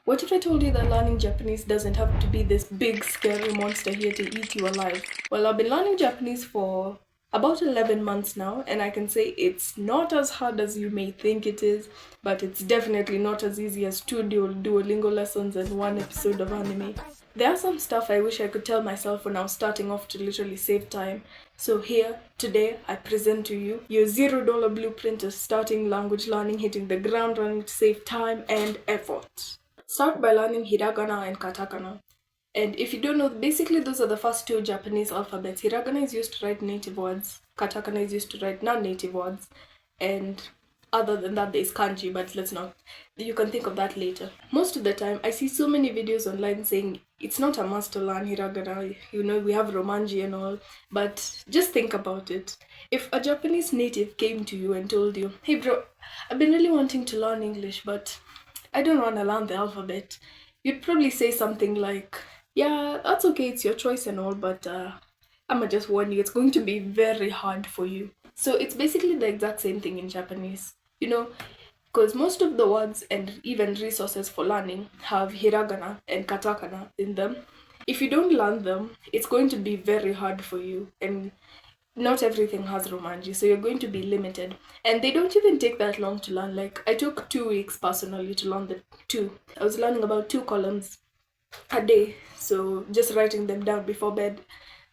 What if I told you that learning Japanese doesn't have to be this big scary monster here to eat you alive? Well, I've been learning Japanese for about 11 months now, and I can say it's not as hard as you may think it is, but it's definitely not as easy as two Duolingo lessons and one episode of anime. There are some stuff I wish I could tell myself when I was starting off to literally save time. So here, today, I present to you your $0 blueprint of starting language learning, hitting the ground running to save time and effort. Start by learning hiragana and katakana. And if you don't know, basically those are the first two Japanese alphabets. Hiragana is used to write native words, katakana is used to write non-native words, and other than that there's kanji, but let's not. You can think of that later. Most of the time, I see so many videos online saying it's not a must to learn hiragana. You know, we have romanji and all, but just think about it. If a Japanese native came to you and told you, "Hey bro, I've been really wanting to learn English, but I don't want to learn the alphabet," you'd probably say something like, "Yeah, that's okay, it's your choice and all, but I'ma just warn you, it's going to be very hard for you." So it's basically the exact same thing in Japanese, you know, because most of the words and even resources for learning have hiragana and katakana in them. If you don't learn them, it's going to be very hard for you, and not everything has romanji, so you're going to be limited. And they don't even take that long to learn. Like, I took 2 weeks personally to learn the two. I was learning about 2 columns a day, so just writing them down before bed.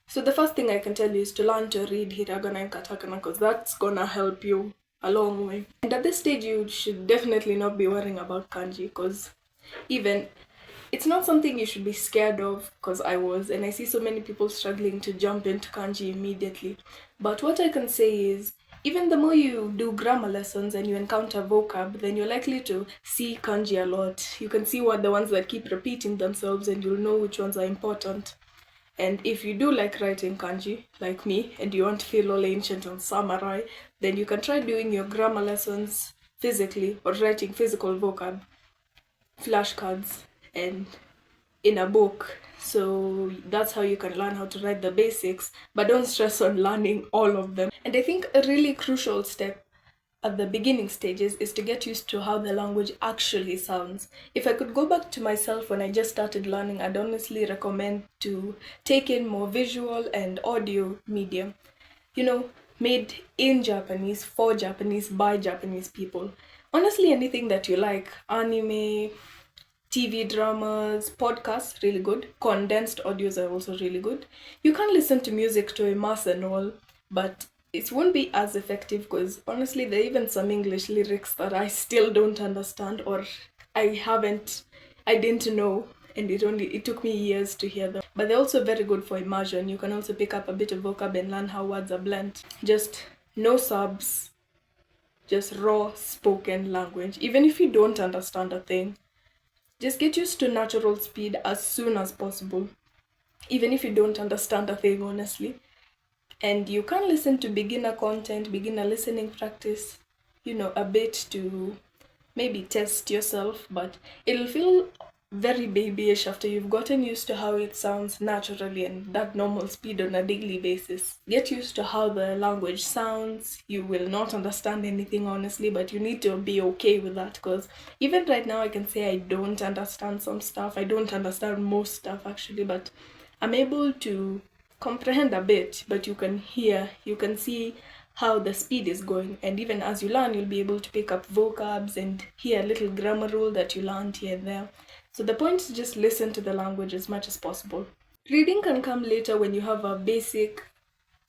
So the first thing I can tell you is to learn to read hiragana and katakana, because that's gonna help you a long way. And at this stage, you should definitely not be worrying about kanji, because even it's not something you should be scared of, because I was, and I see so many people struggling to jump into kanji immediately. But what I can say is, even the more you do grammar lessons and you encounter vocab, then you're likely to see kanji a lot. You can see what the ones that keep repeating themselves, and you'll know which ones are important. And if you do like writing kanji, like me, and you want to feel all ancient and samurai, then you can try doing your grammar lessons physically or writing physical vocab, flashcards, and in a book. So that's how you can learn how to write the basics, but don't stress on learning all of them. And I think a really crucial step at the beginning stages is to get used to how the language actually sounds. If I could go back to myself when I just started learning, I'd honestly recommend to take in more visual and audio media, you know, made in Japanese, for Japanese, by Japanese people. Honestly, anything that you like, anime, TV dramas, podcasts, really good. Condensed audios are also really good. You can listen to music to immerse and all, but it won't be as effective, because honestly, there are even some English lyrics that I still don't understand, or I didn't know, and it took me years to hear them. But they're also very good for immersion. You can also pick up a bit of vocab and learn how words are blent. Just no subs, just raw spoken language. Even if you don't understand a thing, just get used to natural speed as soon as possible, even if you don't understand a thing, honestly. And you can listen to beginner content, beginner listening practice, a bit to maybe test yourself, but it'll feel very babyish after you've gotten used to how it sounds naturally and that normal speed on a daily basis. Get used to how the language sounds. You will not understand anything, honestly, but you need to be okay with that, because even right now I can say I don't understand some stuff. I don't understand most stuff, actually, but I'm able to comprehend a bit. But you can hear, you can see how the speed is going, and even as you learn, you'll be able to pick up vocabs and hear a little grammar rule that you learned here and there. So the point is just listen to the language as much as possible. Reading can come later when you have a basic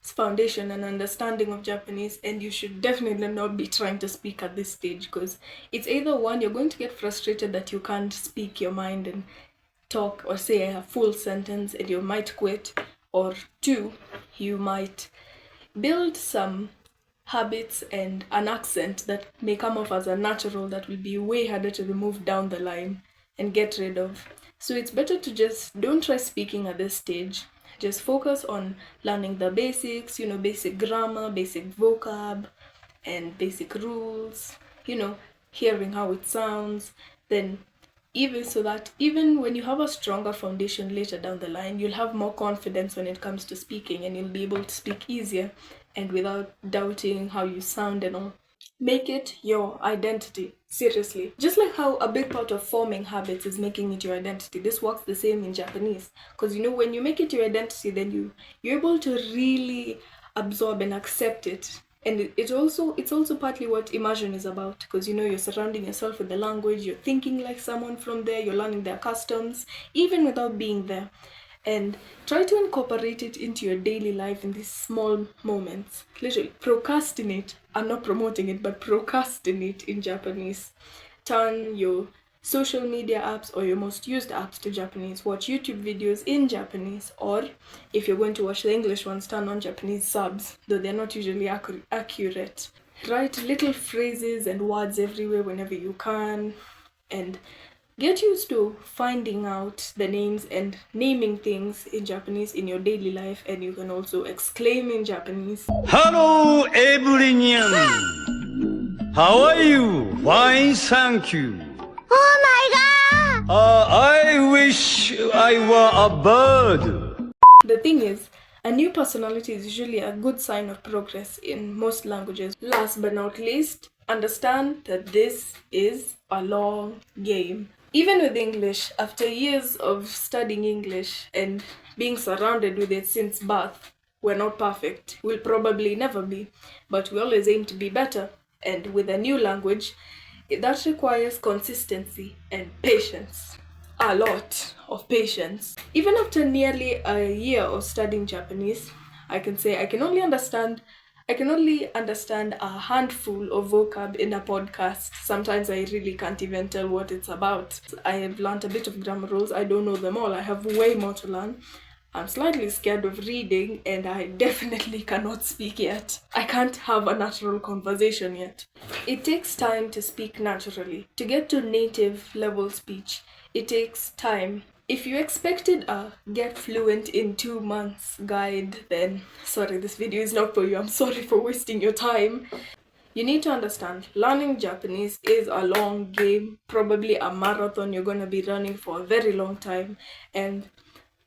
foundation and understanding of Japanese, and you should definitely not be trying to speak at this stage, because it's either one, you're going to get frustrated that you can't speak your mind and talk or say a full sentence and you might quit, or two, you might build some habits and an accent that may come off as a natural that will be way harder to remove down the line and get rid of. So it's better to just don't try speaking at this stage. Just focus on learning the basics, basic grammar, basic vocab, and basic rules, hearing how it sounds. Then even when you have a stronger foundation later down the line, you'll have more confidence when it comes to speaking, and you'll be able to speak easier and without doubting how you sound and all. Make it your identity. Seriously. Just like how a big part of forming habits is making it your identity, this works the same in Japanese. Because when you make it your identity, then you're able to really absorb and accept it. And it's also partly what immersion is about, because you're surrounding yourself with the language, you're thinking like someone from there, you're learning their customs, even without being there. And try to incorporate it into your daily life in these small moments. Literally, procrastinate. I'm not promoting it, but procrastinate in Japanese. Turn your social media apps or your most used apps to Japanese. Watch YouTube videos in Japanese, or if you're going to watch the English ones, turn on Japanese subs, though they're not usually accurate. Write little phrases and words everywhere whenever you can, and get used to finding out the names and naming things in Japanese in your daily life, and you can also exclaim in Japanese. Hello, everyone. How are you? Fine, thank you. Oh my god! I wish I were a bird. The thing is, a new personality is usually a good sign of progress in most languages. Last but not least, understand that this is a long game. Even with English, after years of studying English and being surrounded with it since birth, we're not perfect. We'll probably never be, but we always aim to be better. And with a new language, that requires consistency and patience. A lot of patience. Even after nearly a year of studying Japanese, I can say I can only understand a handful of vocab in a podcast. Sometimes I really can't even tell what it's about. I have learned a bit of grammar rules. I don't know them all. I have way more to learn. I'm slightly scared of reading, and I definitely cannot speak yet. I can't have a natural conversation yet. It takes time to speak naturally. To get to native level speech, it takes time. If you expected a get fluent in 2 months guide, then sorry, this video is not for you. I'm sorry for wasting your time. You need to understand, learning Japanese is a long game, probably a marathon you're going to be running for a very long time, and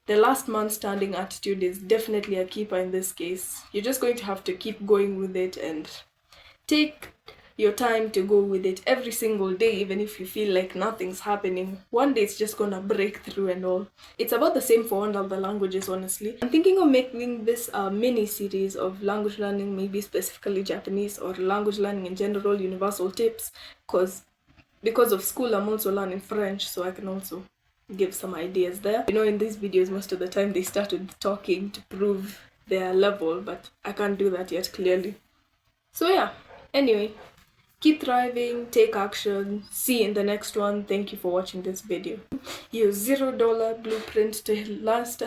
the last man standing attitude is definitely a keeper in this case. You're just going to have to keep going with it and take your time to go with it every single day, even if you feel like nothing's happening. One day it's just gonna break through and all. It's about the same for all the languages, honestly. I'm thinking of making this a mini series of language learning, maybe specifically Japanese, or language learning in general, universal tips, because of school I'm also learning French, so I can also give some ideas there. In these videos most of the time they started talking to prove their level, but I can't do that yet, clearly. So yeah, anyway, keep thriving, take action, see you in the next one. Thank you for watching this video. Your $0 blueprint to last